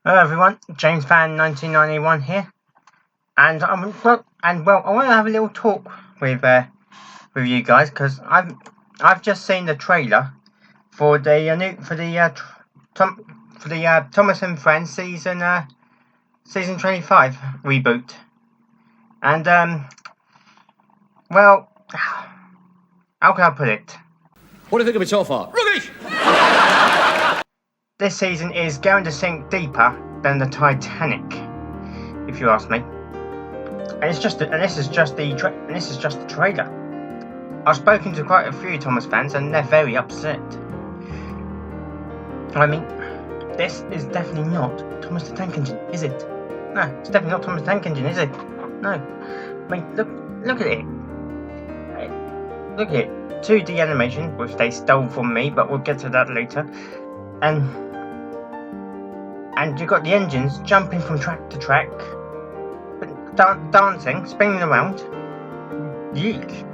Hello everyone, Jameson1991 here, and I want to have a little talk with you guys because I've just seen the trailer for the Thomas and Friends season 25 reboot, and well, how can I put it? What do you think of it so far? Rubbish! This season is going to sink deeper than the Titanic, if you ask me. And this is just the trailer. I've spoken to quite a few Thomas fans, and they're very upset. I mean, this is definitely not Thomas the Tank Engine, is it? No, it's definitely not Thomas the Tank Engine, is it? No. I mean, look at it. Look at it. 2D animation, which they stole from me, but we'll get to that later. And you've got the engines jumping from track to track, dancing, spinning around. Yeek.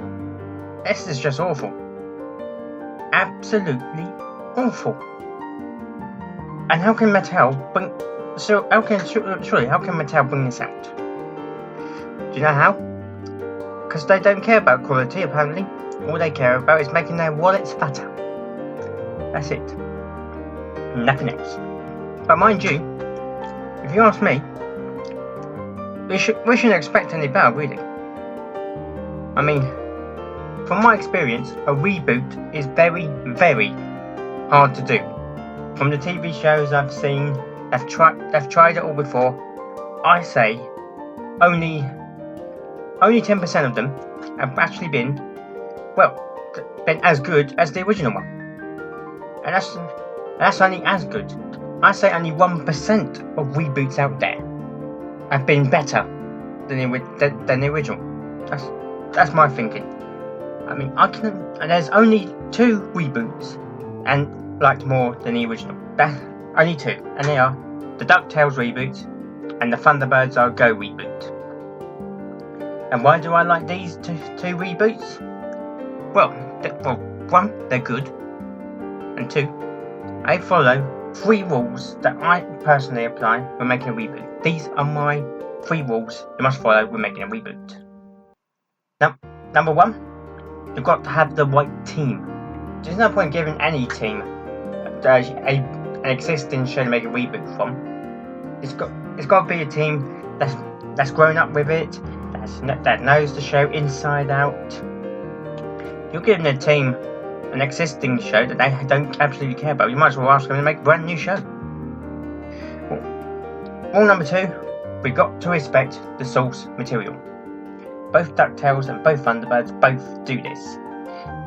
This is just awful. Absolutely awful. And how can Mattel bring this out? Do you know how? Because they don't care about quality, apparently. All they care about is making their wallets fatter. That's it. Nothing else. But mind you, if you ask me, we shouldn't expect any better, really. I mean, from my experience, a reboot is very, very hard to do. From the TV shows I've seen, they've tried it all before. I say only 10% of them have actually been as good as the original one, and that's only as good. I say only 1% of reboots out there have been better than the original. That's my thinking. I mean, and there's only 2 reboots and liked more than the original. That's only 2, and they are the DuckTales reboot and the Thunderbirds Are Go reboot. And why do I like these two reboots? Well, 1, they're good, and 2, they follow 3 rules that I personally apply when making a reboot. These are my 3 rules you must follow when making a reboot. Now, number 1, you've got to have the right team. There's no point giving any team an existing show to make a reboot from. It's got to be a team that's grown up with it, that knows the show inside out. You're giving a team an existing show that they don't absolutely care about. You might as well ask them to make a brand new show. Rule number 2, we've got to respect the source material. Both DuckTales and both Thunderbirds both do this.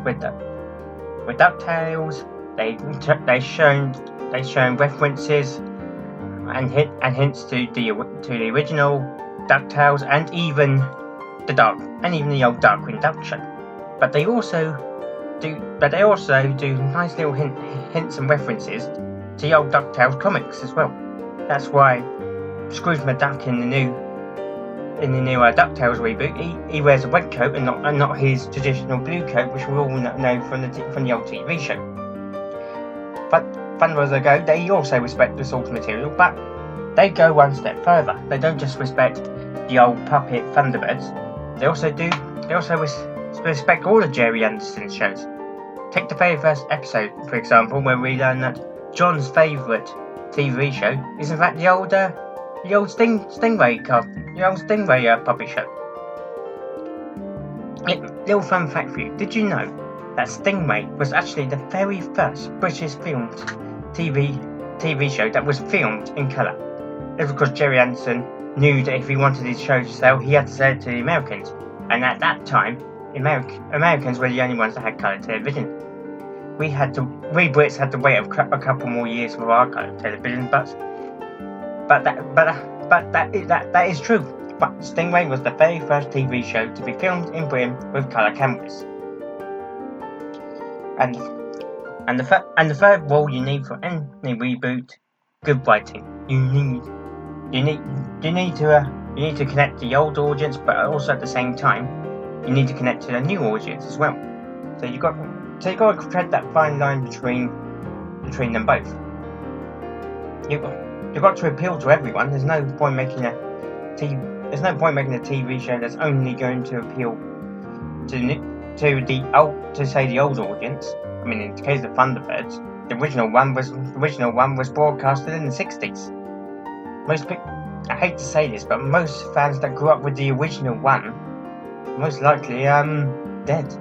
With DuckTales, they shown references and hints to the original DuckTales and even the old Darkwing Duck show. But they also do nice little hints and references to the old DuckTales comics as well. That's why Scrooge McDuck in the new DuckTales reboot, he wears a red coat and not his traditional blue coat, which we all know from the old TV show. But Thunderbirds Are Go, they also respect the source material, but they go one step further. They don't just respect the old puppet Thunderbirds. They also respect all of Jerry Anderson's shows. Take the very first episode, for example, where we learn that John's favourite TV show is in fact the old Stingray puppet show. Little fun fact for you: did you know that Stingray was actually the very first British filmed TV show that was filmed in colour? It's because Jerry Anderson knew that if he wanted his show to sell, he had to sell it to the Americans, and at that time, Americans were the only ones that had colour television. We Brits had to wait a couple more years for our colour television, but that is true. But Stingray was the very first TV show to be filmed in Britain with colour cameras. And the third rule you need for any reboot: good writing. You need to connect to the old audience, but also at the same time, you need to connect to the new audience as well. So you got to tread that fine line between them both. you've got to appeal to everyone. There's no point making a TV show that's only going to appeal to the old audience. I mean, in the case of Thunderbirds, the original one was broadcasted in the 60s. Most people, I hate to say this, but most fans that grew up with the original one, most likely dead.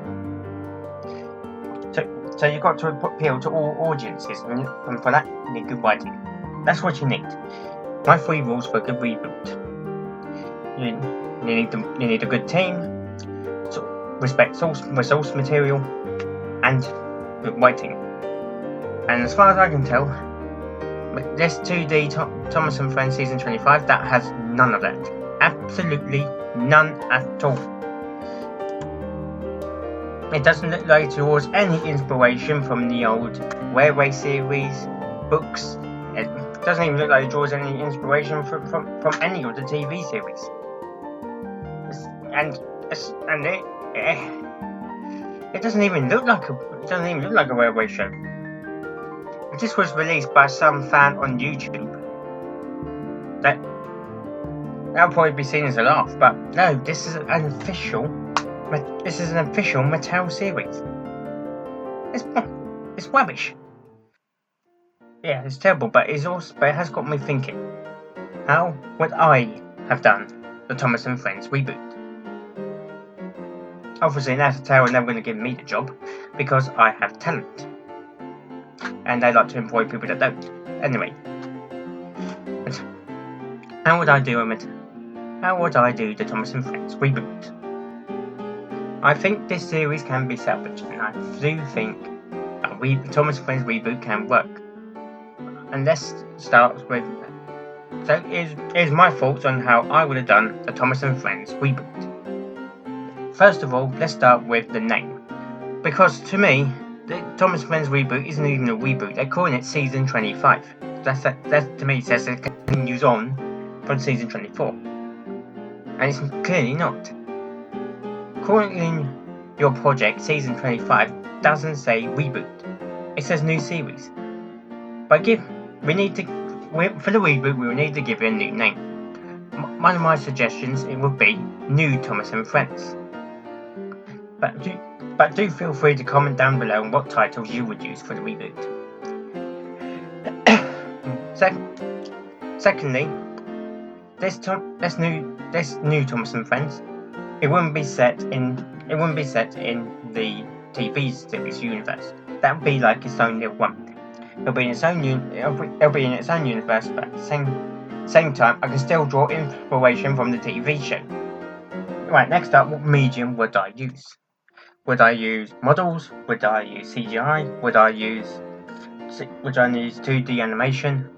So you've got to appeal to all audiences, and for that you need good writing. That's what you need. My 3 rules for a good reboot. You need a good team, respect resource material, and good writing. And as far as I can tell, this 2D Thomas and Friends Season 25, that has none of that. Absolutely none at all. It doesn't look like it draws any inspiration from the old Railway series, books. It doesn't even look like it draws any inspiration from any of the TV series. It doesn't even look like a railway show. This was released by some fan on YouTube. That'll probably be seen as a laugh, but no, this is an official Mattel series. It's rubbish. Yeah, it's terrible, but it has got me thinking. How would I have done the Thomas and Friends reboot? Obviously, Mattel are never going to give me the job because I have talent, and they like to employ people that don't. Anyway, how would I do the Thomas and Friends reboot? I think this series can be salvaged, and I do think Thomas and Friends reboot can work. And let's start with. So here's my thoughts on how I would have done the Thomas and Friends reboot. First of all, let's start with the name, because to me, the Thomas and Friends reboot isn't even a reboot. They're calling it Season 25. That to me says it continues on from Season 24, and it's clearly not. Calling your project Season 25 doesn't say reboot. It says new series. But for the reboot, we will need to give it a new name. One of my suggestions, it would be New Thomas and Friends. But do feel free to comment down below on what titles you would use for the reboot. Secondly, this new Thomas and Friends, it wouldn't be set in the TV series universe. That would be like its own little one. It'll be in its own universe, but at the same time, I can still draw inspiration from the TV show. Right, next up, what medium would I use? Would I use models? Would I use CGI? Would I use 2D animation?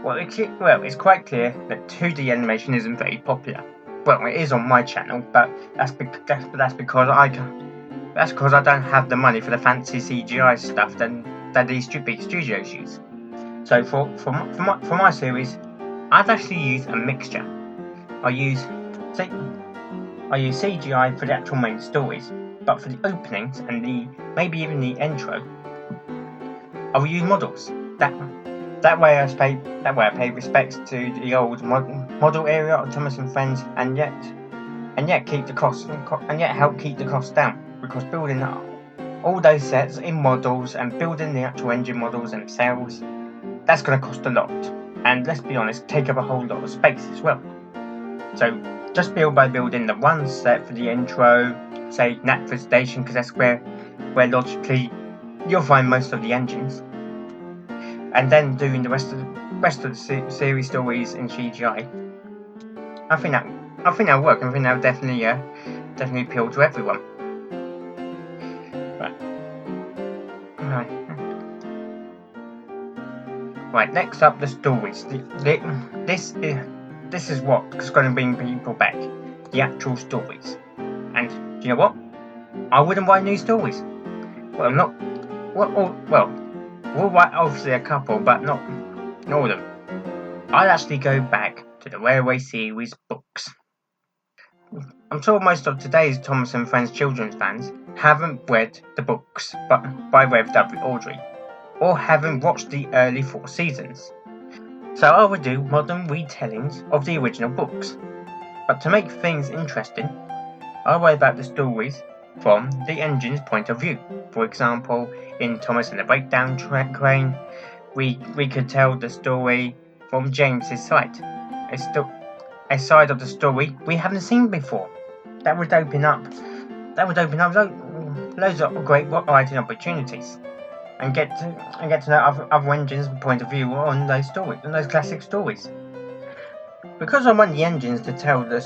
Well, it's quite clear that 2D animation isn't very popular. Well, it is on my channel, but that's because I don't have the money for the fancy CGI stuff that these big studios use. So for my series, I've actually used a mixture. I use CGI for the actual main stories, but for the openings and maybe even the intro, I will use models. That way I pay respects to the old model area of Thomas and Friends, and yet help keep the costs down, because building all those sets in models and building the actual engine models themselves, that's going to cost a lot, and let's be honest, take up a whole lot of space as well. So just build by building the one set for the intro, say Knapford Station, because that's where logically you'll find most of the engines, and then doing the rest of the series stories in CGI. I think that'll work. I think that'll definitely appeal to everyone. Right. Next up, the stories. This is what's going to bring people back. The actual stories. And do you know what? I wouldn't write new stories. Well, we'll write obviously a couple, but not all of them. I'd actually go back to the Railway series books. I'm sure most of today's Thomas and Friends children's fans haven't read the books by Rev W. Awdry, or haven't watched the early 4 seasons. So I would do modern retellings of the original books. But to make things interesting, I write about the stories from the engine's point of view. For example, in Thomas and the Breakdown Crane, we could tell the story from James's side, a side of the story we haven't seen before. That would open up loads of great writing opportunities, and get to know other engines' point of view on those classic stories. Because I want the engines to tell the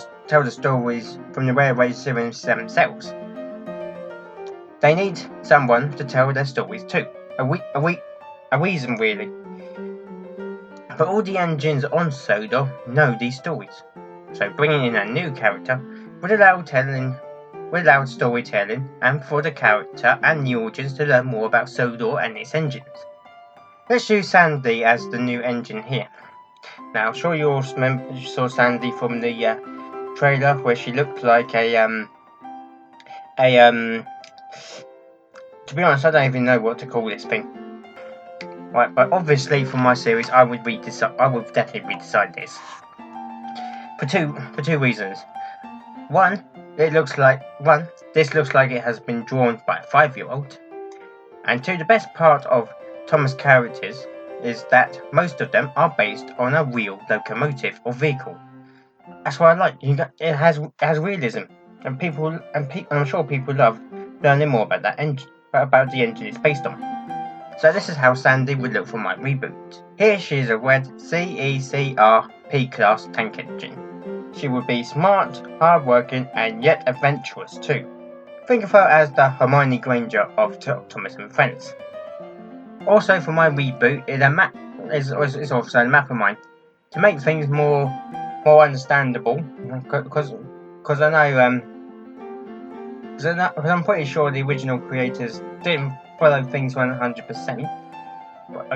stories from the railway series themselves, they need someone to tell their stories too. A reason really. But all the engines on Sodor know these stories, so bringing in a new character would allow storytelling and for the character and the audience to learn more about Sodor and its engines. Let's use Sandy as the new engine here. Now, I'm sure you all saw Sandy from the trailer where she looked like to be honest, I don't even know what to call this thing. Right, but obviously for my series, I would definitely redesign this for two reasons. One, this looks like it has been drawn by a 5-year-old, and two, the best part of Thomas' characters is that most of them are based on a real locomotive or vehicle. That's what I like. It has realism, and I'm sure people love learning more about the engine it's based on. So this is how Sandy would look for my reboot. Here she is a red CECR P-class tank engine. She would be smart, hard-working, and yet adventurous too. Think of her as the Hermione Granger of Thomas and Friends. Also for my reboot is also a map of mine to make things more understandable, because I'm pretty sure the original creators didn't follow things 100%.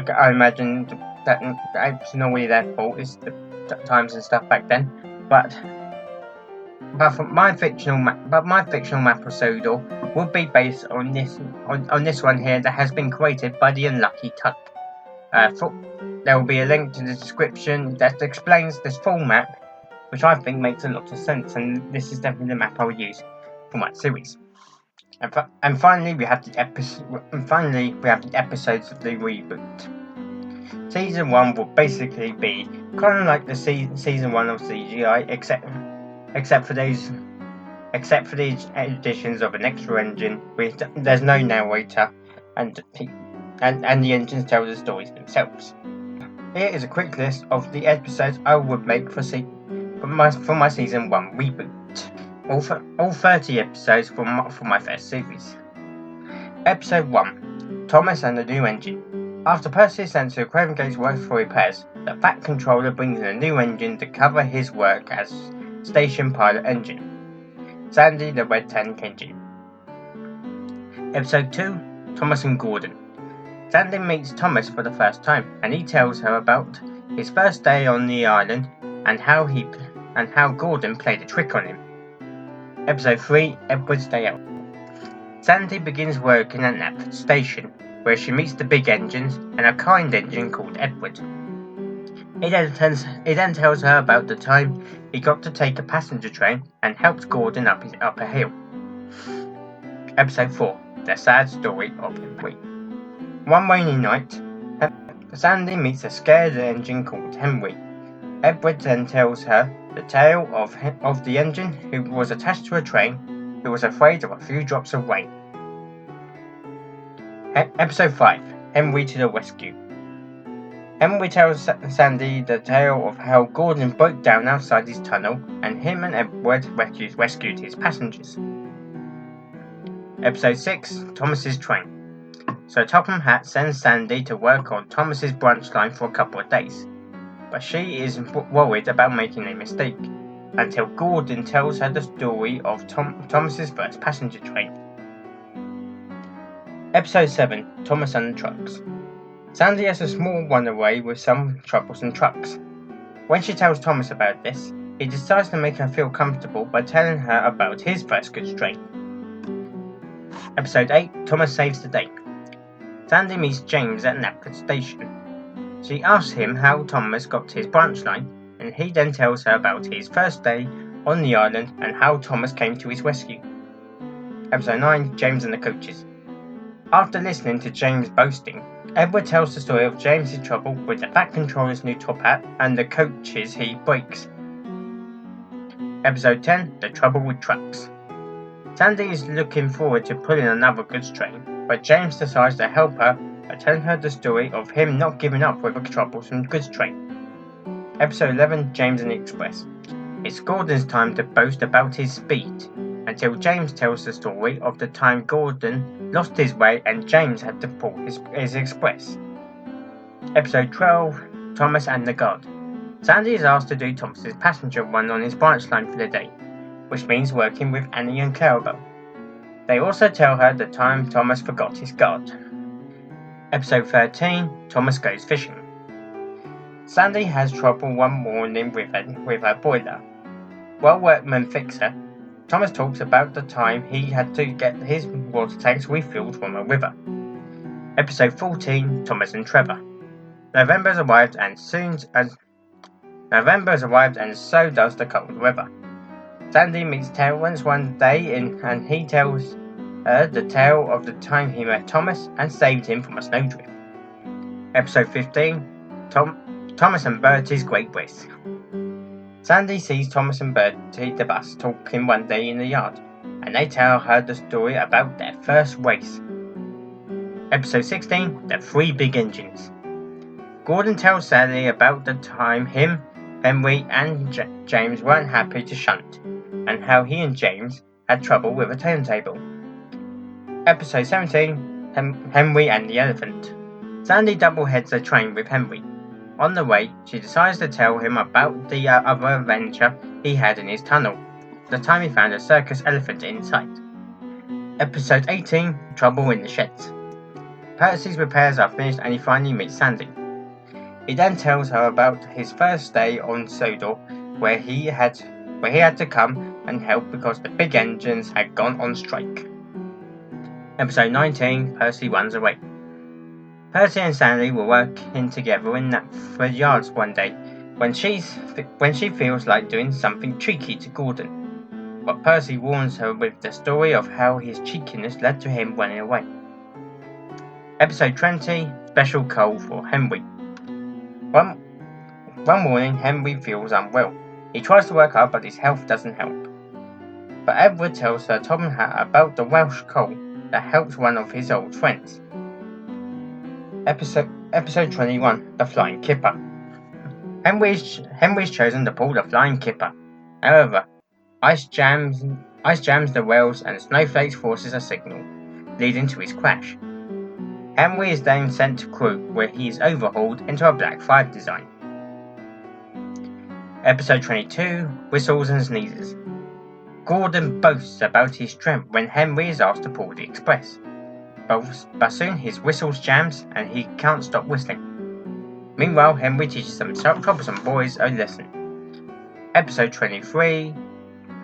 I imagine that it's not really their fault. It's the times and stuff back then. But for my fictional map of Sodor will be based on this one here that has been created by the Unlucky Tuck. There will be a link to the description that explains this full map, which I think makes a lot of sense, and this is definitely the map I will use for my series. And finally, we have the episodes of the reboot. Season 1 will basically be kind of like the season 1 of CGI, except for these additions of an extra engine. There's no narrator, and the engines tell the stories themselves. Here is a quick list of the episodes I would make for my season 1 reboot. All 30 episodes for my first series. Episode 1: Thomas and the New Engine. After Percy is sent to Craven Gate's work for repairs, the Fat Controller brings in a new engine to cover his work as station pilot engine. Sandy the Red Tank Engine. Episode 2: Thomas and Gordon. Sandy meets Thomas for the first time, and he tells her about his first day on the island and how Gordon played a trick on him. Episode 3: Edward's Day Out. Sandy begins working at Knapford Station, where she meets the big engines and a kind engine called Edward. He then tells her about the time he got to take a passenger train and helped Gordon up a hill. Episode 4: The Sad Story of Henry. One rainy night, Sandy meets a scared engine called Henry. Edward then tells her the tale of the engine who was attached to a train who was afraid of a few drops of rain. Episode 5: Henry to the Rescue. Henry tells Sandy the tale of how Gordon broke down outside his tunnel and him and Edward rescued his passengers. Episode 6: Thomas's Train. So Topham Hatt sends Sandy to work on Thomas's branch line for a couple of days, but she is worried about making a mistake, until Gordon tells her the story of Thomas's first passenger train. Episode 7: Thomas and the Trucks. Sandy has a small runaway with some troublesome trucks. When she tells Thomas about this, he decides to make her feel comfortable by telling her about his first goods train. Episode 8: Thomas Saves the Day. Sandy meets James at Knapford Station. She asks him how Thomas got his branch line, and he then tells her about his first day on the island and how Thomas came to his rescue. Episode 9, James and the Coaches. After listening to James boasting, Edward tells the story of James's trouble with the Fat Controller's new top hat and the coaches he breaks. Episode 10, The Trouble with Trucks. Sandy is looking forward to pulling another goods train, but James decides to help her by telling her the story of him not giving up with a troublesome goods train. Episode 11, James and the Express. It's Gordon's time to boast about his speed, until James tells the story of the time Gordon lost his way and James had to pull his express. Episode 12, Thomas and the Guard. Sandy is asked to do Thomas's passenger run on his branch line for the day, which means working with Annie and Clarabelle. They also tell her the time Thomas forgot his guard. Episode 13, Thomas Goes Fishing. Sandy has trouble one morning with her boiler. While workmen fix her, Thomas talks about the time he had to get his water tanks refilled from a river. Episode 14, Thomas and Trevor. November has arrived and so does the cold weather. Sandy meets Terrence one day and he tells her the tale of the time he met Thomas and saved him from a snowdrift. Episode 15, Thomas and Bertie's Great Race. Sandy sees Thomas and Bertie the bus talking one day in the yard, and they tell her the story about their first race. Episode 16, The Three Big Engines. Gordon tells Sandy about the time him, Henry and James weren't happy to shunt, and how he and James had trouble with a turntable. Episode 17, Henry and the Elephant. Sandy double-heads a train with Henry. On the way, she decides to tell him about the other adventure he had in his tunnel, the time he found a circus elephant inside. Episode 18, Trouble in the Sheds. Percy's repairs are finished and he finally meets Sandy. He then tells her about his first day on Sodor, where he had to come and help because the big engines had gone on strike. Episode 19, Percy Runs Away. Percy and Sandy were working together in the yards one day when she feels like doing something cheeky to Gordon, but Percy warns her with the story of how his cheekiness led to him running away. Episode 20, Special Coal for Henry. One morning, Henry feels unwell. He tries to work out, but his health doesn't help. But Edward tells her Tom about the Welsh coal that helped one of his old friends. Episode 21, The Flying Kipper. Henry's chosen to pull the Flying Kipper. However, ice jams the rails and snowflakes forces a signal, leading to his crash. Henry is then sent to crew, where he is overhauled into a Black 5 design. Episode 22, Whistles and Sneezes. Gordon boasts about his strength when Henry is asked to pull the express. But soon his whistles jams and he can't stop whistling. Meanwhile, Henry teaches some troublesome boys a lesson. Episode 23,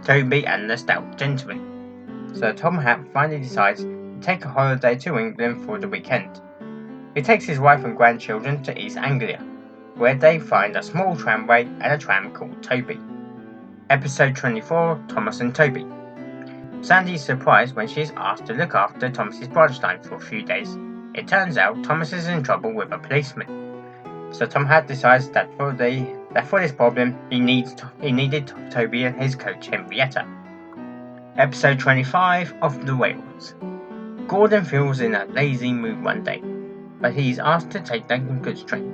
Toby and the Stout Gentleman. Sir Tom Hat finally decides to take a holiday to England for the weekend. He takes his wife and grandchildren to East Anglia, where they find a small tramway and a tram called Toby. Episode 24, Thomas and Toby. Sandy is surprised when she is asked to look after Thomas's branch line for a few days. It turns out Thomas is in trouble with a policeman. So Tom Hat decides that for this problem he needed Toby and his coach Henrietta. Episode 25, Off the Rails. Gordon feels in a lazy mood one day, but he is asked to take the goods train.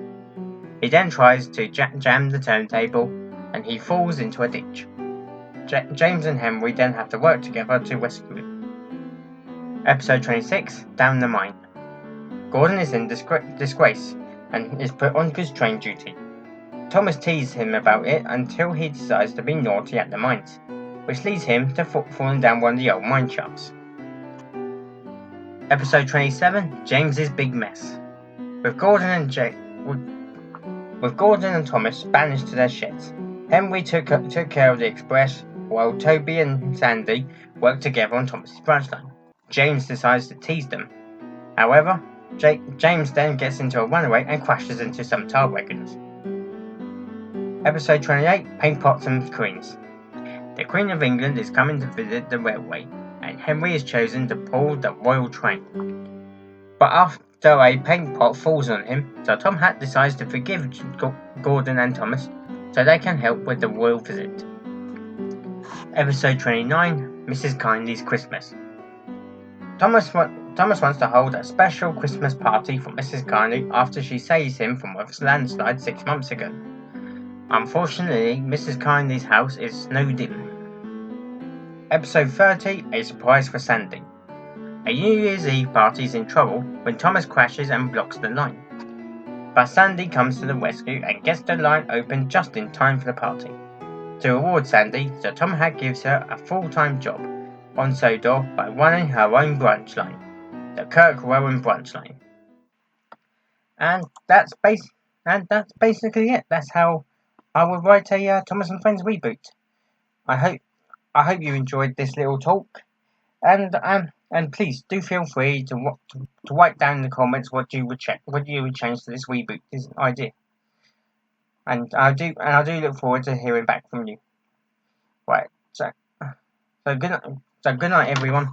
He then tries to jam the turntable and he falls into a ditch. James and Henry then have to work together to rescue him. Episode 26, Down the Mine. Gordon is in disgrace and is put on goods train duty. Thomas teases him about it until he decides to be naughty at the mines, which leads him to falling down one of the old mine shafts. Episode 27, James's Big Mess. With Gordon and Thomas banished to their sheds, Henry took care of the express, while Toby and Sandy worked together on Thomas's branch line. James decides to tease them. However, James then gets into a runaway and crashes into some tar wagons. Episode 28, Paint Pots and Queens. The Queen of England is coming to visit the railway, and Henry is chosen to pull the royal train. But after a paint pot falls on him, so Tom Hat decides to forgive Gordon and Thomas so they can help with the royal visit. Episode 29, Mrs. Kindly's Christmas. Thomas wants to hold a special Christmas party for Mrs. Kindly after she saves him from a landslide 6 months ago. Unfortunately, Mrs. Kindly's house is snowed in. Episode 30, A Surprise for Sandy. A New Year's Eve party is in trouble when Thomas crashes and blocks the line. But Sandy comes to the rescue and gets the line open just in time for the party. To reward Sandy, Sir Tom Hat gives her a full-time job on Sodor by running her own branch line, the Kirk Rowan branch line. And that's basically it. That's how I would write a Thomas and Friends reboot. I hope you enjoyed this little talk, and please do feel free to write down in the comments what you would change to this reboot, this idea. And I do look forward to hearing back from you. Right, so good night everyone.